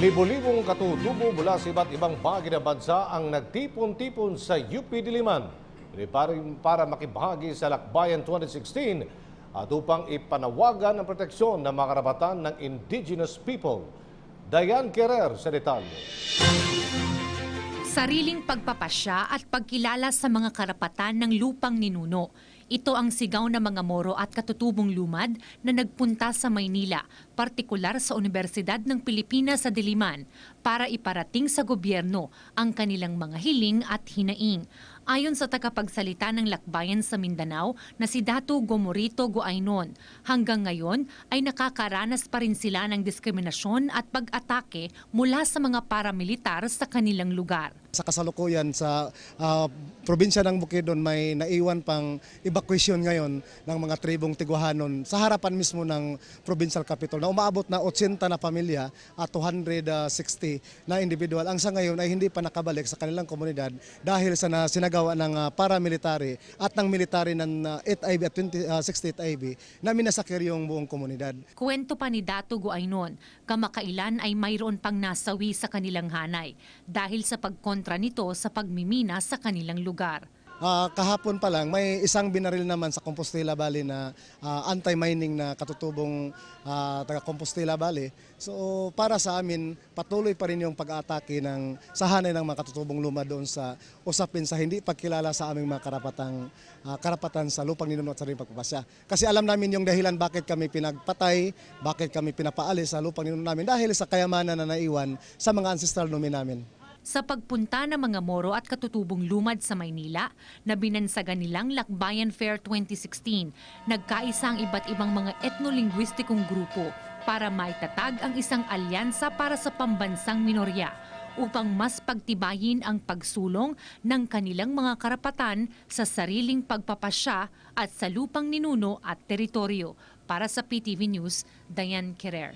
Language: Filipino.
Libo-libong katutubo mula sa iba't ibang bahagi ng bansa ang nagtipon-tipon sa UP Diliman para makibahagi sa Lakbayan 2016 at upang ipanawagan ang proteksyon ng mga karapatan ng indigenous people. Diane Querer sa detalye. Sariling pagpapasya at pagkilala sa mga karapatan ng lupang ninuno. Ito ang sigaw ng mga Moro at katutubong lumad na nagpunta sa Maynila, partikular sa Universidad ng Pilipinas sa Diliman, para iparating sa gobyerno ang kanilang mga hiling at hinaing. Ayon sa tagapagsalita ng Lakbayan sa Mindanao na si Datu Gomorito Goaynon, hanggang ngayon ay nakakaranas pa rin sila ng diskriminasyon at pag-atake mula sa mga paramilitar sa kanilang lugar. Sa kasalukuyan sa probinsya ng Bukidnon may naiwan pang evacuation ngayon ng mga tribong Tiguhanon sa harapan mismo ng provincial capital na umaabot na 80 na pamilya at 260 na individual. Ang sa ngayon ay hindi pa nakabalik sa kanilang komunidad dahil sa sinagawa ng paramilitary at ng military ng 8IB at 68 IB na minasakir yung buong komunidad. Kwento pa ni Datu Goaynon, kamakailan ay mayroon pang nasawi sa kanilang hanay dahil sa pagkontra nito sa pagmimina sa kanilang lugar. Kahapon pa lang may isang binaril naman sa Compostela Valley na anti-mining na katutubong taga Compostela Valley. So para sa amin patuloy pa rin yung pag-atake sa hanay ng mga katutubong luma doon sa usapin sa hindi pagkilala sa aming mga karapatan sa lupang ninuno at sariling pagpapasya. Kasi alam namin yung dahilan bakit kami pinagpatay, bakit kami pinapaalis sa lupang ninuno namin dahil sa kayamanan na naiwan sa mga ancestral nome namin. Sa pagpunta ng mga Moro at katutubong lumad sa Maynila na binansagan nilang Lakbayan Fair 2016, nagkaisa ang iba't ibang mga etnolinguistikong grupo para maitatag ang isang alyansa para sa pambansang minorya upang mas pagtibayin ang pagsulong ng kanilang mga karapatan sa sariling pagpapasya at sa lupang ninuno at teritoryo. Para sa PTV News, Diane Querer.